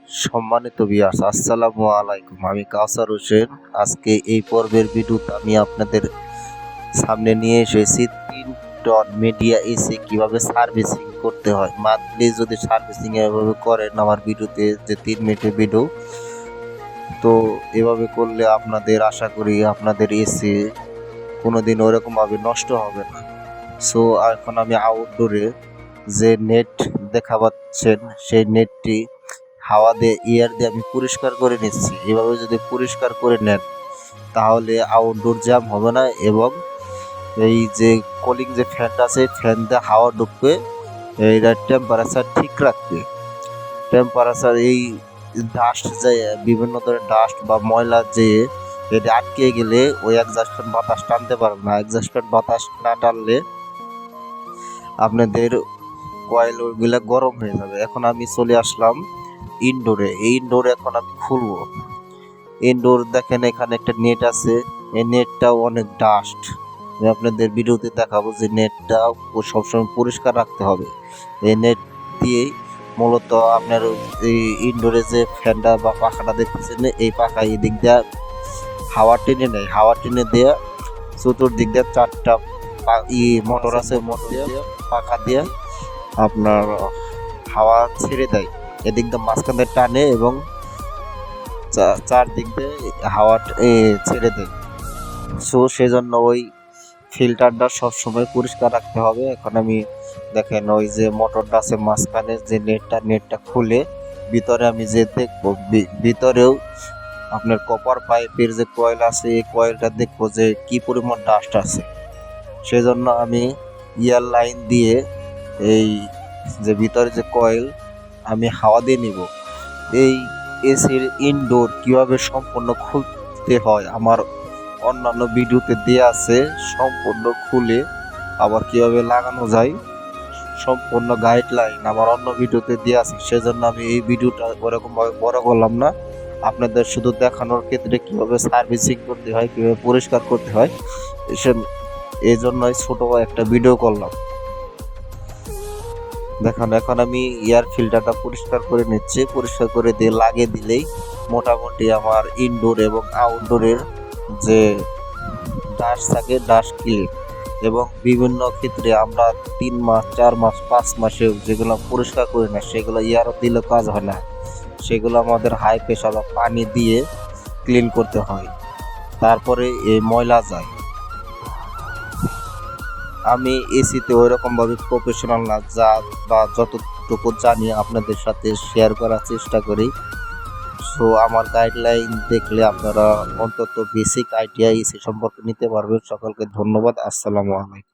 সম্মানিত ভিউয়ার্স, আসসালামু আলাইকুম। আমি কাউসার হোসেন। আজকে এই পর্বের ভিডিওতে আমি আপনাদের সামনে নিয়ে এসেছি 3 টন মিডিয়া এসি কিভাবে সার্ভিসিং করতে হয়। মান্থলি যদি সার্ভিসিং এভাবে করেন, আমার ভিডিওতে যে 3 মিনিটের ভিডিও, তো এভাবে করলে আপনাদের আশা করি আপনাদের এসি কোনোদিন ওরকমভাবে নষ্ট হবে না। সো এখন আমি আউটডোরে যে নেট দেখা পাচ্ছেন, সেই নেটটি হাওয়া দিয়ে এয়ার দিয়ে আমি পরিষ্কার করে নিচ্ছি। এভাবে যদি পরিষ্কার করে নেন তাহলে আউটডোর জ্যাম হবে না, এবং এই যে কুলিং যে ফ্যানটা আছে, ফ্যান দিয়ে হাওয়া ঢুকবে, এইটা টেম্পারেচার ঠিক রাখবে। টেম্পারেচার এই ডাস্ট যে বিভিন্ন ধরনের ডাস্ট বা ময়লা যে এটা আটকে গেলে ওই এক্সস্ট ফ্যান বাতাস টানতে পারবে না। এক্সস্ট ফ্যান বাতাস না টানলে আপনাদের কয়েল ওইগুলা গরম হয়ে যাবে। এখন আমি চলে আসলাম ইনডোরে। এই ইনডোরে এখন আমি খুলবো। ইনডোর দেখেন, এখানে একটা নেট আছে। এই নেটটাও অনেক ডাস্ট। আমি আপনাদের ভিডিওতে দেখাবো যে নেটটা সবসময় পরিষ্কার রাখতে হবে। এই নেট দিয়েই মূলত আপনার এই ইনডোরে যে ফ্যানটা বা পাখাটা দেখতেছেন, এই পাখা এই দিক দিয়ে হাওয়া টেনে নেয়। হাওয়া টেনে দেওয়া চতুর্দিক দিয়ে 4টা মোটর আছে, মোটর দিয়ে পাখা দিয়ে আপনার হাওয়া ছেড়ে দেয়। এদিক দিয়ে মাঝখান দিয়ে টানে এবং চারদিক দিয়ে হাওয়া ছেড়ে দেয়। সো সেজন্য ওই ফিল্টারটা সবসময় পরিষ্কার রাখতে হবে। এখন আমি দেখেন ওই যে মোটরটা আছে মাঝখানে যে নেটটা খুলে ভিতরে আমি যে দেখবো, ভিতরেও আপনার কপার পাইপের যে কয়েল আছে, এই কয়েলটা দেখবো যে কি পরিমাণ ডাস্ট আছে। সেজন্য আমি ইয়ার লাইন দিয়ে এই যে ভিতরে যে কয়েল আমি হাওয়া দিয়ে নিব। এই এসির ইনডোর কিভাবে সম্পূর্ণ খুলতে হয় আমার অন্যান্য ভিডিওতে দেওয়া আছে। সম্পূর্ণ খুলে আবার কিভাবে লাগানো যায় সম্পূর্ণ গাইডলাইন আমার অন্য ভিডিওতে দেওয়া আছে। সেজন্য আমি এই ভিডিওটা ওরকমভাবে বড় করলাম না, আপনাদের শুধু দেখানোর ক্ষেত্রে কিভাবে সার্ভিসিং করতে হয়, কিভাবে পরিষ্কার করতে হয়, এই জন্যই ছোট একটা ভিডিও করলাম। দেখুন, এখন আমি এয়ার ফিল্টারটা পরিষ্কার করে নিচ্ছি। পরিষ্কার করে দিয়ে লাগিয়ে দিলেই মোটামুটি আমার ইনডোর এবং আউটডোরের যে ডাস্ট থাকে, ডাস্ট ক্লিন। এবং বিভিন্ন ক্ষেত্রে আমরা 3 মাস 4 মাস 5 মাসে যেগুলো পরিষ্কার করি না, সেগুলো এয়ার দিলে কাজ হয় না। সেগুলো আমাদের হাই প্রেশার বা পানি দিয়ে ক্লিন করতে হয়, তারপরে এই ময়লা যায়। আমি এসিতে ওইরকমভাবে প্রফেশনাল না, যা বা যতটুকু জানি আপনাদের সাথে শেয়ার করার চেষ্টা করি। সো আমার গাইডলাইন দেখলে আপনারা অন্তত বেসিক আইডিয়া এসি সম্পর্কে নিতে পারবেন। সকলকে ধন্যবাদ। আসসালামু আলাইকুম।